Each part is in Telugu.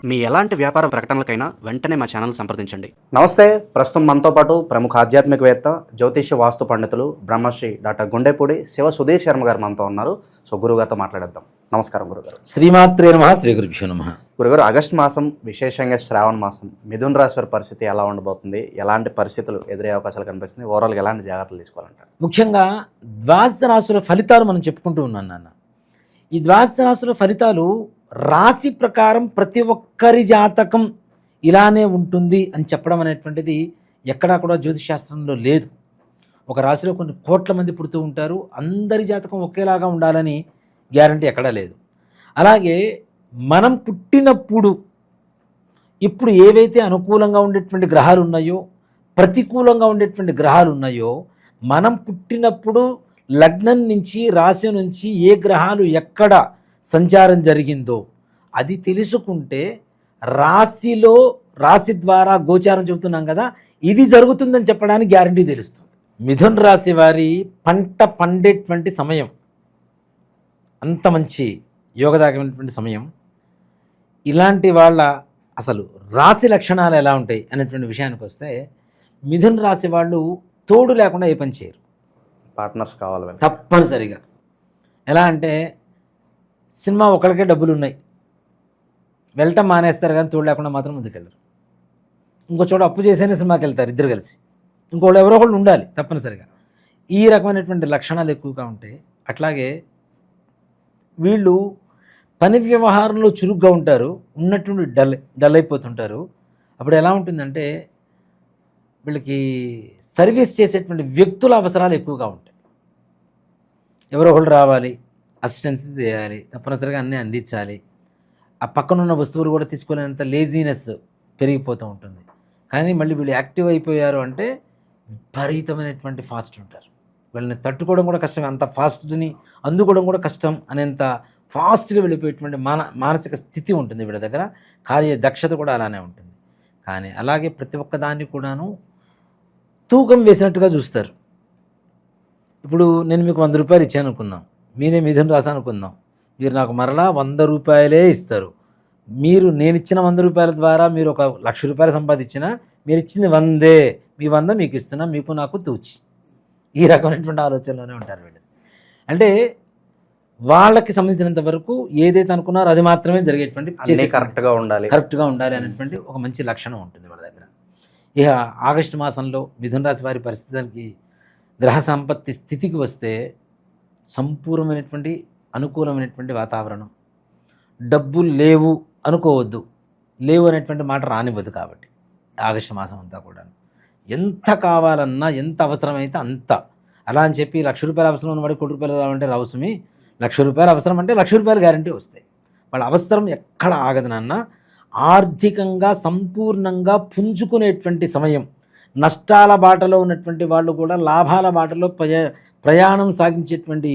మీ ఎలాంటి వ్యాపార ప్రకటనలకైనా వెంటనే మా ఛానల్ సంప్రదించండి. నమస్తే. ప్రస్తుతం మనతో పాటు ప్రముఖ ఆధ్యాత్మికవేత్త, జ్యోతిష్య వాస్తు పండితులు బ్రహ్మశ్రీ డాక్టర్ గుండెపూడి శివ సుధీర్ శర్మ గారు మనతో ఉన్నారు. సో గురుగారితో మాట్లాడేద్దాం. నమస్కారం గురుగారు. శ్రీమాత్రే నమః. శ్రీ గురుభ్యో నమః. గురుగారు, ఆగస్టు మాసం, విశేషంగా శ్రావణ మాసం, మిథున రాశి వారి పరిస్థితి ఎలా ఉండబోతుంది? ఎలాంటి పరిస్థితులు ఎదురయ్యే అవకాశాలు కనిపిస్తుంది? ఓవరాల్గా ఎలాంటి జాగ్రత్తలు తీసుకోవాలంటారు? ముఖ్యంగా ద్వాదశ రాశుల ఫలితాలు మనం చెప్పుకుంటూ ఉన్నాం నాన్న. ఈ ద్వాదశ రాశుల ఫలితాలు రాశి ప్రకారం ప్రతి ఒక్కరి జాతకం ఇలానే ఉంటుంది అని చెప్పడం అనేటువంటిది ఎక్కడా కూడా జ్యోతిషాస్త్రంలో లేదు. ఒక రాశిలో కొన్ని కోట్ల మంది పుడుతూ ఉంటారు, అందరి జాతకం ఒకేలాగా ఉండాలని గ్యారంటీ ఎక్కడా లేదు. అలాగే మనం పుట్టినప్పుడు ఇప్పుడు ఏవైతే అనుకూలంగా ఉండేటువంటి గ్రహాలు ఉన్నాయో, ప్రతికూలంగా ఉండేటువంటి గ్రహాలు ఉన్నాయో, మనం పుట్టినప్పుడు లగ్నం నుంచి రాశి నుంచి ఏ గ్రహాలు ఎక్కడ సంచారం జరిగిందో అది తెలుసుకుంటే రాశి ద్వారా గోచారం చెబుతున్నాం కదా, ఇది జరుగుతుందని చెప్పడానికి గ్యారంటీ తెలుస్తుంది. మిథున రాశి వారి పంట పండేటువంటి సమయం, అంత మంచి యోగదాయకమైనటువంటి సమయం. ఇలాంటి వాళ్ళ అసలు రాశి లక్షణాలు ఎలా ఉంటాయి అనేటువంటి విషయానికి వస్తే, మిథున రాశి వాళ్ళు తోడు లేకుండా ఏ పని చేయరు. పార్ట్నర్స్ కావాలి తప్పనిసరిగా. ఎలా అంటే, సినిమా ఒకరికే డబ్బులు ఉన్నాయి, వెళ్ళటం మానేస్తారు కానీ తోడు లేకుండా మాత్రం ముందుకెళ్ళరు. ఇంకో చోట అప్పు చేసేనే సినిమాకి వెళ్తారు ఇద్దరు కలిసి. ఇంకోళ్ళు ఎవరో ఒకళ్ళు ఉండాలి తప్పనిసరిగా. ఈ రకమైనటువంటి లక్షణాలు ఎక్కువగా ఉంటాయి. అట్లాగే వీళ్ళు పని వ్యవహారంలో చురుగ్గా ఉంటారు, ఉన్నటువంటి డల్ అయిపోతుంటారు. అప్పుడు ఎలా ఉంటుందంటే, వీళ్ళకి సర్వీస్ చేసేటువంటి వ్యక్తుల అవసరాలు ఎక్కువగా ఉంటాయి. ఎవరో ఒకళ్ళు రావాలి, అసిస్టెన్సీ చేయాలి, తప్పనిసరిగా అన్నీ అందించాలి. ఆ పక్కనున్న వస్తువులు కూడా తీసుకోలేనంత లేజీనెస్ పెరిగిపోతూ ఉంటుంది. కానీ మళ్ళీ వీళ్ళు యాక్టివ్ అయిపోయారు అంటే విపరీతమైనటువంటి ఫాస్ట్ ఉంటారు. వీళ్ళని తట్టుకోవడం కూడా కష్టం, అంత ఫాస్ట్ని అందుకోవడం కూడా కష్టం అనేంత ఫాస్ట్గా వెళ్ళిపోయేటువంటి మానసిక స్థితి ఉంటుంది వీళ్ళ దగ్గర. కార్య దక్షత కూడా అలానే ఉంటుంది. కానీ అలాగే ప్రతి ఒక్కదాన్ని కూడాను తూకం వేసినట్టుగా చూస్తారు. ఇప్పుడు నేను మీకు 100 రూపాయలు ఇచ్చాను అనుకుందాం, మీదే మిథున రాశి అనుకుందాం. మీరు నాకు మరలా 100 రూపాయలే ఇస్తారు. నేను ఇచ్చిన 100 రూపాయల ద్వారా మీరు 1,00,000 రూపాయలు సంపాదించినా మీరు ఇచ్చింది 100, మీ 100 మీకు ఇస్తున్నా, మీకు నాకు తూచి. ఈ రకమైనటువంటి ఆలోచనలోనే ఉంటారు వీళ్ళు. అంటే వాళ్ళకి సంబంధించినంత వరకు ఏదైతే అనుకున్నారో అది మాత్రమే జరిగేటువంటి, కరెక్ట్గా ఉండాలి అనేటువంటి ఒక మంచి లక్షణం ఉంటుంది వాళ్ళ దగ్గర. ఇక ఆగస్టు మాసంలో మిథున రాశి వారి పరిస్థితికి, గ్రహ సంపత్తి స్థితికి వస్తే సంపూర్ణమైనటువంటి అనుకూలమైనటువంటి వాతావరణం. డబ్బులు లేవు అనుకోవద్దు, లేవు అనేటువంటి మాట రానివ్వదు. కాబట్టి ఆగస్టు మాసం అంతా కూడా ఎంత కావాలన్నా, ఎంత అవసరమైతే అంత. అలా అని చెప్పి 1,00,000 రూపాయలు అవసరం ఉన్నవాడు 1,00,00,000 రూపాయలు రావాలంటే రావసమి. 1,00,000 రూపాయలు అవసరం అంటే 1,00,000 రూపాయలు గ్యారంటీ వస్తాయి. వాళ్ళ అవసరం ఎక్కడ ఆగదు నాన్న. ఆర్థికంగా సంపూర్ణంగా పుంజుకునేటువంటి సమయం. నష్టాల బాటలో ఉన్నటువంటి వాళ్ళు కూడా లాభాల బాటలో ప్రయాణం సాగించేటువంటి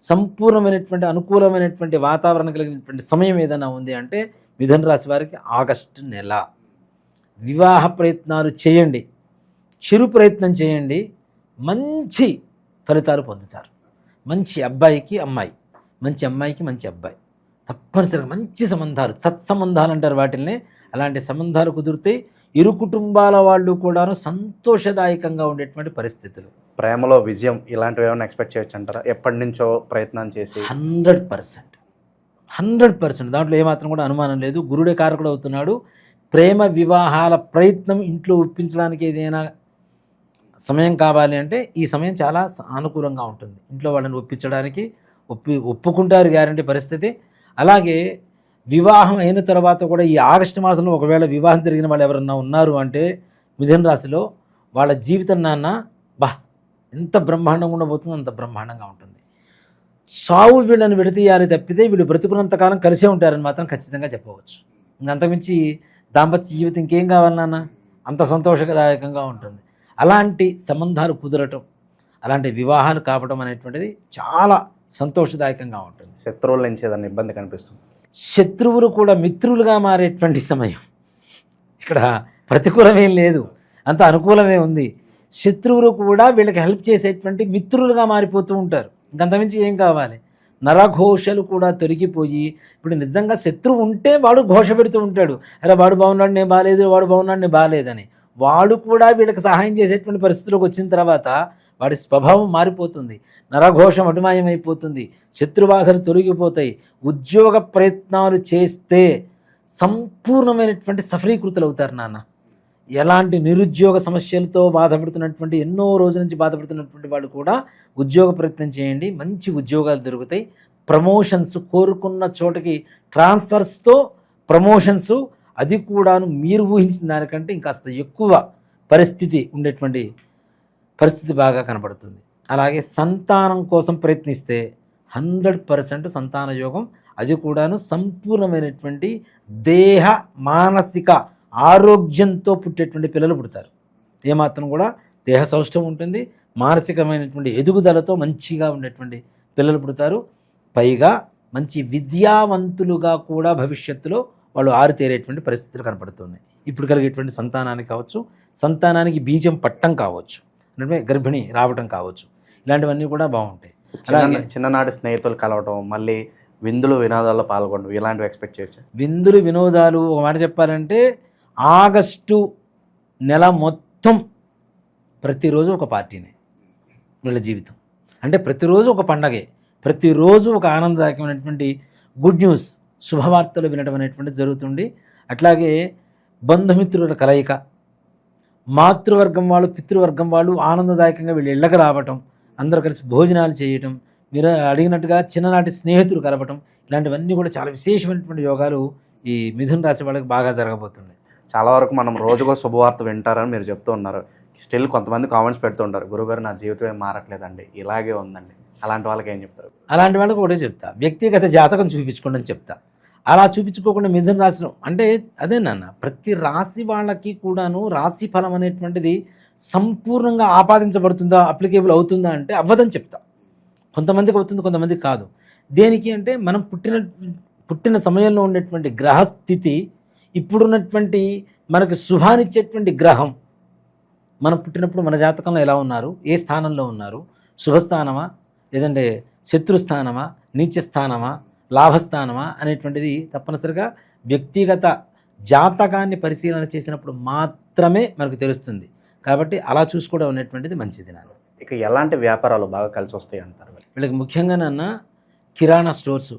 సంపూర్ణమైనటువంటి అనుకూలమైనటువంటి వాతావరణం కలిగినటువంటి సమయం ఏదైనా ఉంది అంటే మిథున రాశి వారికి ఆగస్టు నెల. వివాహ ప్రయత్నాలు చేయండి, చిరు ప్రయత్నం చేయండి, మంచి ఫలితాలు పొందుతారు. మంచి అబ్బాయికి అమ్మాయి, మంచి అమ్మాయికి మంచి అబ్బాయి, తప్పనిసరిగా మంచి సంబంధాలు, సత్సంబంధాలు అంటారు వాటిల్ని. అలాంటి సంబంధాలు కుదిరితే ఇరు కుటుంబాల వాళ్ళు కూడాను సంతోషదాయకంగా ఉండేటువంటి పరిస్థితులు. ప్రేమలో విజయం ఇలాంటివి ఏమైనా ఎక్స్పెక్ట్ చేయొచ్చు అంటారా? ఎప్పటి నుంచో ప్రయత్నం చేసి 100% దాంట్లో ఏమాత్రం కూడా అనుమానం లేదు. గురుడే కారకుడు అవుతున్నాడు. ప్రేమ వివాహాల ప్రయత్నం ఇంట్లో ఒప్పించడానికి ఏదైనా సమయం కావాలి అంటే ఈ సమయం చాలా అనుకూలంగా ఉంటుంది. ఇంట్లో వాళ్ళని ఒప్పించడానికి ఒప్పుకుంటారు గ్యారంటీ పరిస్థితి. అలాగే వివాహం అయిన తర్వాత కూడా ఈ ఆగస్టు మాసంలో ఒకవేళ వివాహం జరిగిన వాళ్ళు ఎవరన్నా ఉన్నారు అంటే మిథున రాశిలో, వాళ్ళ జీవితం నాన్న ఎంత బ్రహ్మాండంగా ఉండబోతుందో అంత బ్రహ్మాండంగా ఉంటుంది. సావు వీళ్ళని విడతీయాలి తప్పితే వీళ్ళు బ్రతుకున్నంతకాలం కలిసే ఉంటారని మాత్రం ఖచ్చితంగా చెప్పవచ్చు. ఇంకంతకుమించి దాంపత్య జీవితం ఇంకేం కావాలి నాన్న, అంత సంతోషదాయకంగా ఉంటుంది. అలాంటి సంబంధాలు కుదరటం, అలాంటి వివాహాలు కావడం అనేటువంటిది చాలా సంతోషదాయకంగా ఉంటుంది. శత్రువుల నుంచి ఏదైనా ఇబ్బంది కనిపిస్తుంది, శత్రువులు కూడా మిత్రులుగా మారేటువంటి సమయం. ఇక్కడ ప్రతికూలమేం లేదు, అంత అనుకూలమే ఉంది. శత్రువులు కూడా వీళ్ళకి హెల్ప్ చేసేటువంటి మిత్రులుగా మారిపోతూ ఉంటారు. ఇంకంతమించి ఏం కావాలి? నరఘోషలు కూడా తొలగిపోయి, ఇప్పుడు నిజంగా శత్రువు ఉంటే వాడు ఘోష పెడుతూ ఉంటాడు, అరే వాడు బాగున్నాడు నేను బాగాలేదు, వాడు బాగున్నాడు నేను బాగాలేదని. వాడు కూడా వీళ్ళకి సహాయం చేసేటువంటి పరిస్థితులకు వచ్చిన తర్వాత వాడి స్వభావం మారిపోతుంది, నరఘోషం అటుమాయమైపోతుంది, శత్రుబాధలు తొలగిపోతాయి. ఉద్యోగ ప్రయత్నాలు చేస్తే సంపూర్ణమైనటువంటి సఫలీకృతులు అవుతారు నాన్న. ఎలాంటి నిరుద్యోగ సమస్యలతో బాధపడుతున్నటువంటి, ఎన్నో రోజుల నుంచి బాధపడుతున్నటువంటి వాళ్ళు కూడా ఉద్యోగ ప్రయత్నం చేయండి, మంచి ఉద్యోగాలు దొరుకుతాయి. ప్రమోషన్స్, కోరుకున్న చోటకి ట్రాన్స్ఫర్స్తో ప్రమోషన్స్, అది కూడాను మీరు ఊహించిన దానికంటే ఇంకాస్త ఎక్కువ ఉండేటువంటి పరిస్థితి బాగా కనబడుతుంది. అలాగే సంతానం కోసం ప్రయత్నిస్తే 100% సంతాన యోగం, అది కూడాను సంపూర్ణమైనటువంటి దేహ మానసిక ఆరోగ్యంతో పుట్టేటువంటి పిల్లలు పుడతారు. ఏమాత్రం కూడా దేహ సౌష్ఠవం ఉంటుంది, మానసికమైనటువంటి ఎదుగుదలతో మంచిగా ఉండేటువంటి పిల్లలు పుడతారు. పైగా మంచి విద్యావంతులుగా కూడా భవిష్యత్తులో వాళ్ళు ఆరితేరేటువంటి పరిస్థితులు కనపడుతున్నాయి. ఇప్పుడు కలిగేటువంటి సంతానానికి కావచ్చు, సంతానానికి బీజం పట్టం కావచ్చు, అంటే గర్భిణి రావటం కావచ్చు, ఇలాంటివన్నీ కూడా బాగుంటాయి. చిన్ననాటి స్నేహితులు కలవటం, మళ్ళీ విందులు వినోదాల్లో పాల్గొనడం, ఇలాంటివి ఎక్స్పెక్ట్ చేయొచ్చు. విందులు వినోదాలు, ఒక మాట చెప్పాలంటే ఆగస్టు నెల మొత్తం ప్రతిరోజు ఒక పార్టీనే వీళ్ళ జీవితం. అంటే ప్రతిరోజు ఒక పండగే, ప్రతిరోజు ఒక ఆనందదాయకమైనటువంటి గుడ్ న్యూస్, శుభవార్తలు వినడం అనేటువంటిది జరుగుతుంది. అట్లాగే బంధుమిత్రుల కలయిక, మాతృవర్గం వాళ్ళు పితృవర్గం వాళ్ళు ఆనందదాయకంగా వీళ్ళు ఇళ్ళకి రావటం, అందరూ కలిసి భోజనాలు చేయటం, మీరు అడిగినట్టుగా చిన్ననాటి స్నేహితులు కలవటం, ఇలాంటివన్నీ కూడా చాలా విశేషమైనటువంటి యోగాలు ఈ మిథున రాశి వాళ్ళకి బాగా జరగబోతున్నాయి. చాలా వరకు మనం రోజుకో శుభవార్త వింటారని మీరు చెప్తూ ఉన్నారు. స్టిల్ కొంతమంది కామెంట్స్ పెడుతూ ఉంటారు, గురుగారు నా జీవితం ఏం మారట్లేదండి, ఇలాగే ఉందండి. అలాంటి వాళ్ళకి ఏం చెప్తారు? అలాంటి వాళ్ళకి ఒకటే చెప్తా, వ్యక్తిగత జాతకం చూపించుకోండి అని చెప్తా. అలా చూపించుకోకుండా మిథున రాశిలో అంటే అదే నాన్న, ప్రతి రాశి వాళ్ళకి కూడాను రాశి ఫలం అనేటువంటిది సంపూర్ణంగా ఆపాదించబడుతుందా, అప్లికేబుల్ అవుతుందా అంటే అవ్వదని చెప్తా. కొంతమందికి అవుతుంది, కొంతమందికి కాదు. దేనికి అంటే మనం పుట్టిన సమయంలో ఉండేటువంటి గ్రహస్థితి, ఇప్పుడున్నటువంటి మనకు శుభాన్నిచ్చేటువంటి గ్రహం, మనం పుట్టినప్పుడు మన జాతకంలో ఎలా ఉన్నారు, ఏ స్థానంలో ఉన్నారు, శుభస్థానమా లేదంటే శత్రుస్థానమా, నీచస్థానమా, లాభస్థానమా అనేటువంటిది తప్పనిసరిగా వ్యక్తిగత జాతకాన్ని పరిశీలన చేసినప్పుడు మాత్రమే మనకు తెలుస్తుంది. కాబట్టి అలా చూసుకోవడం అనేటువంటిది మంచిది నాన్న. ఇక ఎలాంటి వ్యాపారాలు బాగా కలిసి వస్తాయి అంటారు? వీళ్ళకి ముఖ్యంగా నాన్న కిరాణా స్టోర్సు,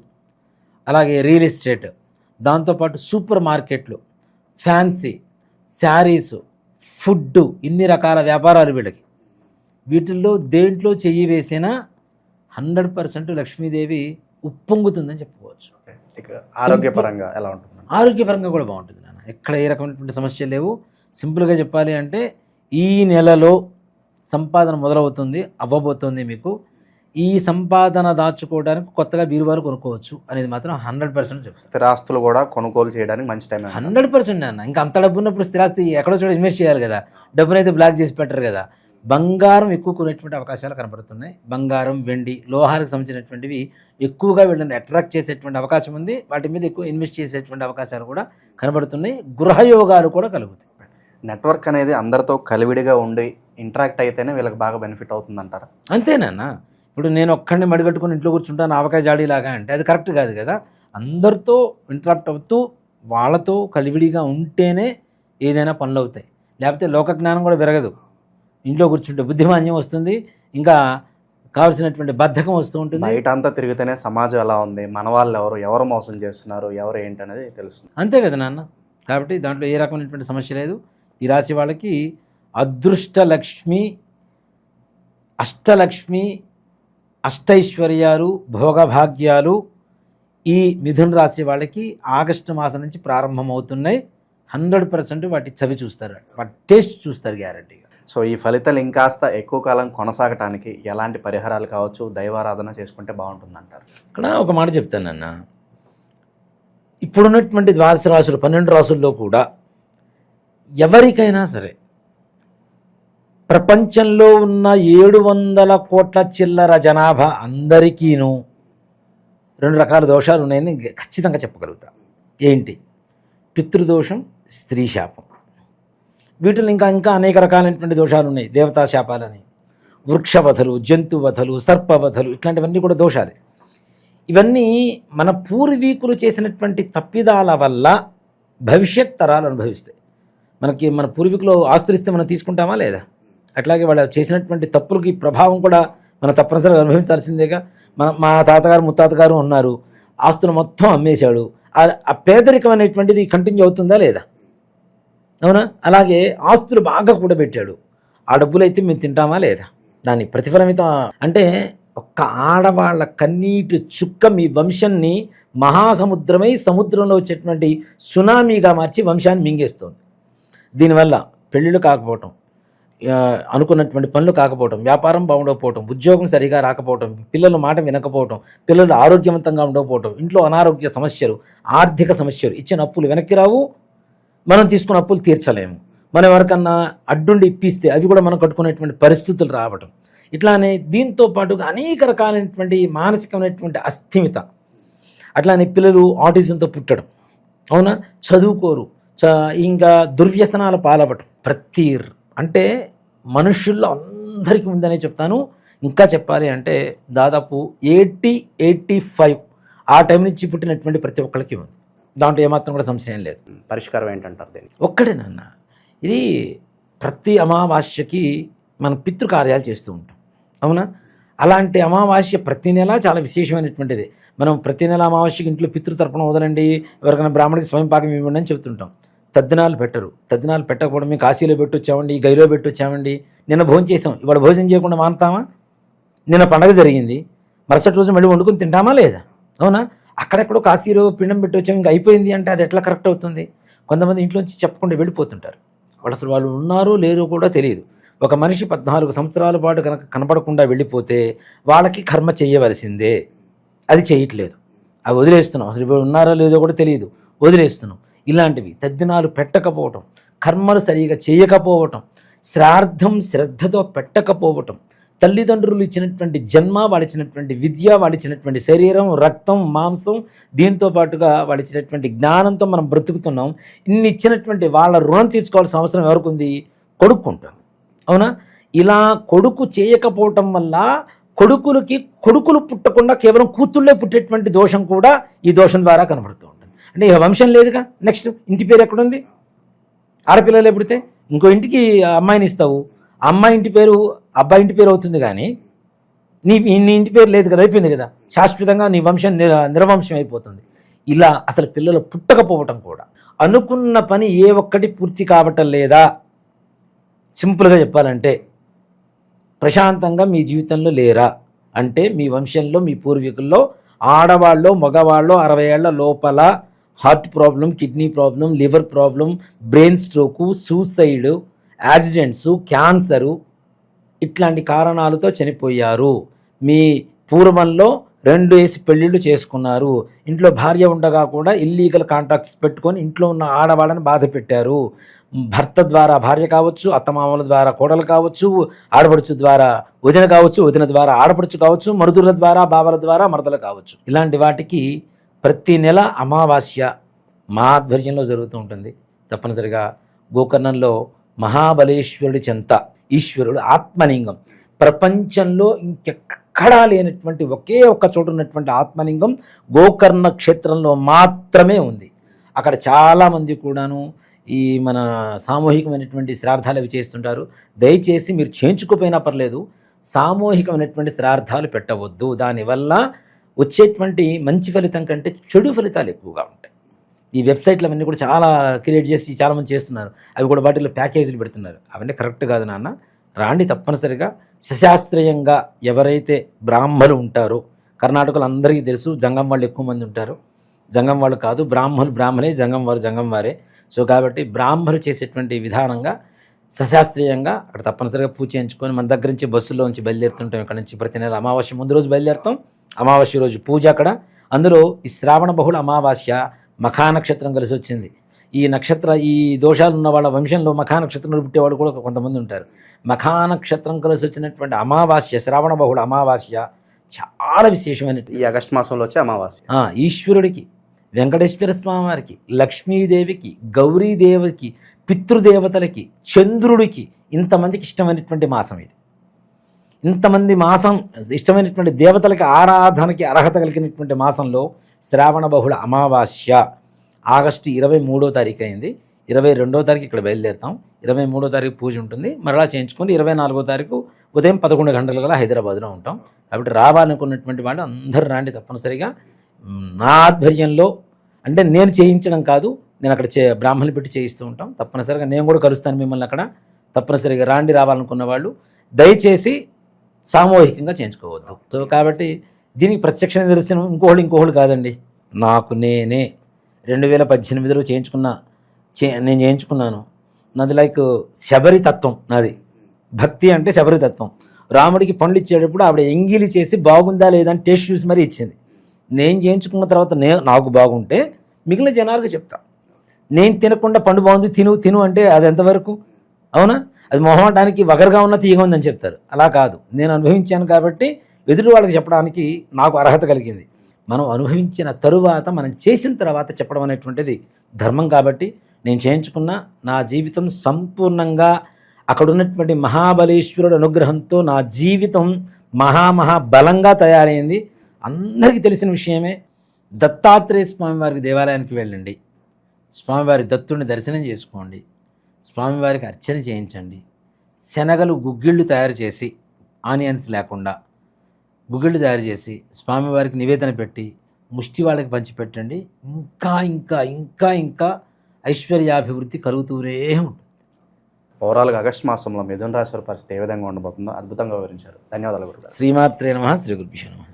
అలాగే రియల్ ఎస్టేట్, దాంతోపాటు సూపర్ మార్కెట్లు, ఫ్యాన్సీ, శారీసు, ఫుడ్డు, ఇన్ని రకాల వ్యాపారాలు వీళ్ళకి. వీటిల్లో దేంట్లో చెయ్యి వేసినా 100% లక్ష్మీదేవి ఉప్పొంగుతుందని చెప్పుకోవచ్చు. ఇక ఆరోగ్యపరంగా ఎలా ఉంటుంది? ఆరోగ్యపరంగా కూడా బాగుంటుంది నాన్న, ఎక్కడ ఏ రకమైనటువంటి సమస్యలు లేవు. సింపుల్గా చెప్పాలి అంటే ఈ నెలలో సంపాదన మొదలవుతుంది, అవ్వబోతుంది మీకు. ఈ సంపాదన దాచుకోవడానికి కొత్తగా బీరువాలు కొనుక్కోవచ్చు అనేది మాత్రం 100% చెప్తాను. స్థిరాస్తులు కూడా కొనుగోలు చేయడానికి మంచి టైం. 100% అన్న. ఇంకా అంత డబ్బు ఉన్నప్పుడు స్థిరాస్తి ఎక్కడో చోట ఇన్వెస్ట్ చేయాలి కదా, డబ్బునైతే బ్లాక్ చేసి పెట్టరు కదా. బంగారం ఎక్కువ కొనేటువంటి అవకాశాలు కనబడుతున్నాయి. బంగారం, వెండి, లోహాలకు సంబంధించినటువంటివి ఎక్కువగా వీళ్ళని అట్రాక్ట్ చేసేటువంటి అవకాశం ఉంది. వాటి మీద ఎక్కువ ఇన్వెస్ట్ చేసేటువంటి అవకాశాలు కూడా కనబడుతున్నాయి. గృహయోగాలు కూడా కలుగుతాయి. నెట్వర్క్ అనేది అందరితో కలివిడిగా ఉండి ఇంటరాక్ట్ అయితేనే వీళ్ళకి బాగా బెనిఫిట్ అవుతుంది అంటారా? అంతేనా? ఇప్పుడు నేను ఒక్కడిని మడిగట్టుకుని ఇంట్లో కూర్చుంటాను ఆవకాయ జాడీలాగా అంటే అది కరెక్ట్ కాదు కదా. అందరితో ఇంటరాక్ట్ అవుతూ వాళ్ళతో కలివిడిగా ఉంటేనే ఏదైనా పనులు అవుతాయి. లేకపోతే లోకజ్ఞానం కూడా పెరగదు. ఇంట్లో కూర్చుంటే బుద్ధిమాన్యం వస్తుంది, ఇంకా కావాల్సినటువంటి బద్ధకం వస్తూ ఉంటుంది. బయట అంతా తిరిగితేనే సమాజం ఎలా ఉంది, మన వాళ్ళు ఎవరు మోసం చేస్తున్నారు, ఎవరు ఏంటి అనేది తెలుస్తుంది. అంతే కదా నాన్న. కాబట్టి దాంట్లో ఏ రకమైనటువంటి సమస్య లేదు. ఈ రాశి వాళ్ళకి అదృష్టలక్ష్మి, అష్టలక్ష్మి, అష్టైశ్వర్యాలు, భోగభాగ్యాలు ఈ మిథున రాశి వాళ్ళకి ఆగస్టు మాసం నుంచి ప్రారంభమవుతున్నాయి. 100% వాటి చవి చూస్తారు, వాటి టేస్ట్ చూస్తారు గ్యారంటీగా. సో ఈ ఫలితాలు ఇంకాస్త ఎక్కువ కాలం కొనసాగటానికి ఎలాంటి పరిహారాలు కావచ్చు, దైవారాధన చేసుకుంటే బాగుంటుంది అంటారు? ఇక్కడ ఒక మాట చెప్తానన్న, ఇప్పుడున్నటువంటి 12 రాశులు 12 రాశుల్లో కూడా ఎవరికైనా సరే ప్రపంచంలో ఉన్న 700 కోట్ల చిల్లర జనాభా అందరికీను 2 రకాల దోషాలు ఉన్నాయని ఖచ్చితంగా చెప్పగలుగుతా. ఏంటి? పితృదోషం, స్త్రీ శాపం. వీటిలో ఇంకా అనేక రకాలైనటువంటి దోషాలు ఉన్నాయి. దేవతా శాపాలని, వృక్షవధలు, జంతువధలు, సర్పవధలు, ఇట్లాంటివన్నీ కూడా దోషాలే. ఇవన్నీ మన పూర్వీకులు చేసినటువంటి తప్పిదాల వల్ల భవిష్యత్ తరాలు అనుభవిస్తాయి. మన పూర్వీకులు ఆస్తులు ఇస్తే మనం తీసుకుంటామా లేదా? అట్లాగే వాళ్ళు చేసినటువంటి తప్పులకి ప్రభావం కూడా మనం తప్పనిసరిగా అనుభవించాల్సిందేగా. మా తాతగారు ముత్తాతగారు ఉన్నారు, ఆస్తులు మొత్తం అమ్మేశాడు, ఆ పేదరికం అనేటువంటిది కంటిన్యూ అవుతుందా లేదా? అవునా? అలాగే ఆస్తులు బాగా కూడబెట్టాడు, ఆ డబ్బులు అయితే మేము తింటామా లేదా? దాని ప్రతిఫలమితం అంటే ఒక్క ఆడవాళ్ళ కన్నీటి చుక్క మీ వంశాన్ని మహాసముద్రమై సముద్రంలో వచ్చేటువంటి సునామీగా మార్చి వంశాన్ని మింగేస్తుంది. దీనివల్ల పెళ్ళిళ్ళు కాకపోవటం, అనుకున్నటువంటి పనులు కాకపోవటం, వ్యాపారం బాగుండకపోవటం, ఉద్యోగం సరిగా రాకపోవటం, పిల్లల మాట వినకపోవటం, పిల్లలు ఆరోగ్యవంతంగా ఉండకపోవటం, ఇంట్లో అనారోగ్య సమస్యలు, ఆర్థిక సమస్యలు, ఇచ్చిన అప్పులు వెనక్కి రావు, మనం తీసుకున్న అప్పులు తీర్చలేము, మనం ఎవరికన్నా అడ్డుండి ఇప్పిస్తే అవి కూడా మనం కట్టుకునేటువంటి పరిస్థితులు రావటం, ఇట్లానే దీంతో పాటుగా అనేక రకాలైనటువంటి మానసికమైనటువంటి అస్థిమిత, అట్లానే పిల్లలు ఆటిజంతో పుట్టడం, అవునా, చదువుకోరు, ఇంకా దుర్వ్యసనాల పాలవ్వటం. అంటే మనుషుల్లో అందరికీ ఉందనే చెప్తాను. ఇంకా చెప్పాలి అంటే దాదాపు 85 ఆ టైం నుంచి పుట్టినటువంటి ప్రతి ఒక్కరికి ఉంది. దాంట్లో ఏమాత్రం కూడా సంశయం లేదు. పరిష్కారం ఏంటంటారు దీనికి? ఒక్కడేనన్న, ఇది ప్రతి అమావాస్యకి మనం పితృకార్యాలు చేస్తూ ఉంటాం, అవునా? అలాంటి అమావాస్య ప్రతి నెల చాలా విశేషమైనటువంటిది. మనం ప్రతి నెల అమావాస్యకి ఇంట్లో పితృతర్పణ వదలండి, ఎవరికైనా బ్రాహ్మణికి స్వయం పాకం ఇవ్వండి అని చెప్తుంటాం. తద్దినాలు పెట్టరు. తద్దినాలు పెట్టకపోవడం, మేము కాశీలో పెట్టొచ్చామండి, గైలో పెట్టొచ్చామండి, నిన్న భోజనం చేసాం, ఇవాళ భోజనం చేయకుండా మానుతామా? నిన్న పండగ జరిగింది, మరుసటి రోజు మళ్ళీ వండుకొని తింటామా లేదా? అవునా? అక్కడెక్కడో కాశీలో పిండం పెట్టొచ్చాము, ఇంకా అయిపోయింది అంటే అది ఎట్లా కరెక్ట్ అవుతుంది? కొంతమంది ఇంట్లోంచి చెప్పకుండా వెళ్ళిపోతుంటారు. వాళ్ళు ఉన్నారో లేరో కూడా తెలియదు. ఒక మనిషి 14 సంవత్సరాల పాటు కనుక కనపడకుండా వెళ్ళిపోతే వాళ్ళకి కర్మ చేయవలసిందే. అది చేయట్లేదు, అవి వదిలేస్తున్నాం. అసలు ఇప్పుడు ఉన్నారో లేదో కూడా తెలియదు, వదిలేస్తున్నాం. ఇలాంటివి తద్దినాలు పెట్టకపోవటం, కర్మలు సరిగా చేయకపోవటం, శ్రాద్ధం శ్రద్ధతో పెట్టకపోవటం, తల్లిదండ్రులు ఇచ్చినటువంటి జన్మ, వాళ్ళు ఇచ్చినటువంటి విద్య, వాళ్ళు ఇచ్చినటువంటి శరీరం, రక్తం, మాంసం, దీంతో పాటుగా వాళ్ళు ఇచ్చినటువంటి జ్ఞానంతో మనం బ్రతుకుతున్నాం. ఇన్ని ఇచ్చినటువంటి వాళ్ళ రుణం తీర్చుకోవాల్సిన అవసరం ఎవరికి ఉంది? కొడుకుంటాం, అవునా? ఇలా కొడుకు చేయకపోవటం వల్ల కొడుకులు పుట్టకుండా కేవలం కూతుళ్ళే పుట్టేటువంటి దోషం కూడా ఈ దోషం ద్వారా కనబడుతూ ఉంటుంది. అంటే ఇక వంశం లేదుగా. నెక్స్ట్ ఇంటి పేరు ఎక్కడుంది? ఆడపిల్లలే పుడితే ఇంకో ఇంటికి అమ్మాయిని ఇస్తావు, అమ్మాయి ఇంటి పేరు అబ్బాయి ఇంటి పేరు అవుతుంది, కానీ నీ ఇంటి పేరు లేదు కదా, అయిపోయింది కదా, శాశ్వతంగా నీ వంశం నిర్వంశం అయిపోతుంది. ఇలా అసలు పిల్లలు పుట్టకపోవటం కూడా, అనుకున్న పని ఏ ఒక్కటి పూర్తి కావటం లేదా. సింపుల్గా చెప్పాలంటే ప్రశాంతంగా మీ జీవితంలో లేరా అంటే మీ వంశంలో, మీ పూర్వీకుల్లో ఆడవాళ్ళు మగవాళ్ళు 60 ఏళ్ల లోపల heart problem, kidney problem, liver problem, brain stroke, suicide, accidents, cancer, ఇట్లాంటి కారణాలతో చనిపోయారు. మీ పూర్వంలో 2 వేసి పెళ్ళిళ్ళు చేసుకున్నారు, ఇంట్లో భార్య ఉండగా కూడా ఇల్లీగల్ కాంటాక్ట్స్ పెట్టుకొని ఇంట్లో ఉన్న ఆడవాళ్ళని బాధ పెట్టారు. భర్త ద్వారా భార్య కావచ్చు, అత్తమామల ద్వారా కోడలు కావచ్చు, ఆడపడుచు ద్వారా వదిన కావచ్చు, వదిన ద్వారా ఆడపడుచు కావచ్చు, మరుదుల ద్వారా బావల ద్వారా మరదలు కావచ్చు. ఇలాంటి వాటికి ప్రతి నెల అమావాస్య మా ఆధ్వర్యంలో జరుగుతూ ఉంటుంది. తప్పనిసరిగా గోకర్ణంలో మహాబలేశ్వరుడి చెంత ఈశ్వరుడు ఆత్మలింగం, ప్రపంచంలో ఇంకెక్కడా లేనటువంటి ఒకే ఒక్క చోటు ఉన్నటువంటి ఆత్మలింగం గోకర్ణ క్షేత్రంలో మాత్రమే ఉంది. అక్కడ చాలామంది కూడాను ఈ మన సామూహికమైనటువంటి శ్రాద్ధాలు అవి చేస్తుంటారు. దయచేసి మీరు చేయించుకోపోయినా పర్లేదు, సామూహికమైనటువంటి శ్రాద్ధాలు పెట్టవద్దు. దానివల్ల వచ్చేటువంటి మంచి ఫలితం కంటే చెడు ఫలితాలు ఎక్కువగా ఉంటాయి. ఈ వెబ్సైట్లు అవన్నీ కూడా చాలా క్రియేట్ చేసి చాలామంది చేస్తున్నారు, అవి కూడా వాటిలో ప్యాకేజీలు పెడుతున్నారు. అవన్నీ కరెక్ట్ కాదు నాన్న. రాండి, తప్పనిసరిగా సశాస్త్రీయంగా ఎవరైతే బ్రాహ్మలు ఉంటారో, కర్ణాటకలో అందరికీ తెలుసు జంగం వాళ్ళు ఎక్కువ మంది ఉంటారు. జంగం వాళ్ళు కాదు, బ్రాహ్మలే, జంగం వారే. సో కాబట్టి బ్రాహ్మలు చేసేటువంటి విధానంగా సశాస్త్రీయంగా అక్కడ తప్పనిసరిగా పూజ చేయించుకొని మన దగ్గర నుంచి బస్సులో నుంచి బయలుదేరుతుంటాం. ఇక్కడ నుంచి ప్రతి నెల అమావాస్య ముందు రోజు బయలుదేరుతాం, అమావాస్య రోజు పూజ అక్కడ. అందులో ఈ శ్రావణ బహుళ అమావాస్య మఖా నక్షత్రం కలిసి వచ్చింది. ఈ దోషాలు ఉన్న వాళ్ళ వంశంలో మఖా నక్షత్రంలో పుట్టేవాడు కూడా కొంతమంది ఉంటారు. మఖా నక్షత్రం కలిసి వచ్చినటువంటి అమావాస్య, శ్రావణ బహుళ అమావాస్య చాలా విశేషమైన ఈ ఆగస్టు మాసంలో వచ్చే అమావాస్య. ఈశ్వరుడికి, వెంకటేశ్వర స్వామి వారికి, లక్ష్మీదేవికి, గౌరీదేవికి, పితృదేవతలకి, చంద్రుడికి, ఇంతమందికి ఇష్టమైనటువంటి మాసం ఇది. ఇంతమంది మాసం ఇష్టమైనటువంటి దేవతలకి ఆరాధనకి అర్హత కలిగినటువంటి మాసంలో శ్రావణ బహుళ అమావాస్య ఆగస్టు 23వ తారీఖు అయింది. 22వ తారీఖు ఇక్కడ బయలుదేరుతాం. 23వ తారీఖు పూజ ఉంటుంది. మరలా చేయించుకొని 24వ తారీఖు ఉదయం 11 గంటల కల్లా హైదరాబాద్లో ఉంటాం. కాబట్టి రావాలనుకున్నటువంటి వాళ్ళు అందరూ రాండి తప్పనిసరిగా. నా ఆధ్వర్యంలో, అంటే నేను చేయించడం కాదు, నేను అక్కడ బ్రాహ్మణులు పెట్టి చేయిస్తూ ఉంటాం. తప్పనిసరిగా నేను కూడా కలుస్తాను మిమ్మల్ని అక్కడ. తప్పనిసరిగా రాండి. రావాలనుకున్న వాళ్ళు దయచేసి సామూహికంగా చేయించుకోవద్దు. సో కాబట్టి దీనికి ప్రత్యక్ష నిదర్శనం ఇంకోళ్ళు కాదండి, నాకు నేనే 2018లో నేను చేయించుకున్నాను. నాది లైక్ శబరి తత్వం. నాది భక్తి అంటే శబరి తత్వం. రాముడికి పండ్లు ఇచ్చేటప్పుడు ఆవిడ ఎంగిలి చేసి బాగుందా లేదా అని టేస్ట్ చూసి మరీ ఇచ్చింది. నేను చేయించుకున్న తర్వాత నాకు బాగుంటే మిగిలిన జనాలకు చెప్తా. నేను తినకుండా పండు బాగుంది తిను అంటే అది ఎంతవరకు? అవునా? అది మొహమాటానికి వగరుగా ఉన్న తీయగా ఉందని చెప్తారు. అలా కాదు, నేను అనుభవించాను కాబట్టి ఎదుటి వాళ్ళకి చెప్పడానికి నాకు అర్హత కలిగింది. మనం అనుభవించిన తరువాత, మనం చేసిన తర్వాత చెప్పడం అనేటువంటిది ధర్మం. కాబట్టి నేను చేయించుకున్న నా జీవితం సంపూర్ణంగా అక్కడ ఉన్నటువంటి మహాబలేశ్వరుడు అనుగ్రహంతో నా జీవితం మహాబలంగా తయారైంది. అందరికీ తెలిసిన విషయమే. దత్తాత్రేయ స్వామివారికి దేవాలయానికి వెళ్ళండి, స్వామివారి దత్తుడిని దర్శనం చేసుకోండి, స్వామివారికి అర్చన చేయించండి. శనగలు గుగ్గిళ్ళు తయారు చేసి, ఆనియన్స్ లేకుండా గుగ్గిళ్ళు తయారు చేసి స్వామివారికి నివేదన పెట్టి ముష్టి వాళ్ళకి పంచిపెట్టండి. ఇంకా ఇంకా ఇంకా ఇంకా ఐశ్వర్యాభివృద్ధి కలుగుతూనే ఉంటుంది. ఓవరాల్గా ఆగస్టు మాసంలో మిథున రాశి వారి పరిస్థితి ఏ విధంగా ఉండబోతుందో అద్భుతంగా వివరించారు. ధన్యవాదాలు గురుగారు. శ్రీమాత్రే నమః. శ్రీ గురుభ్యో నమః.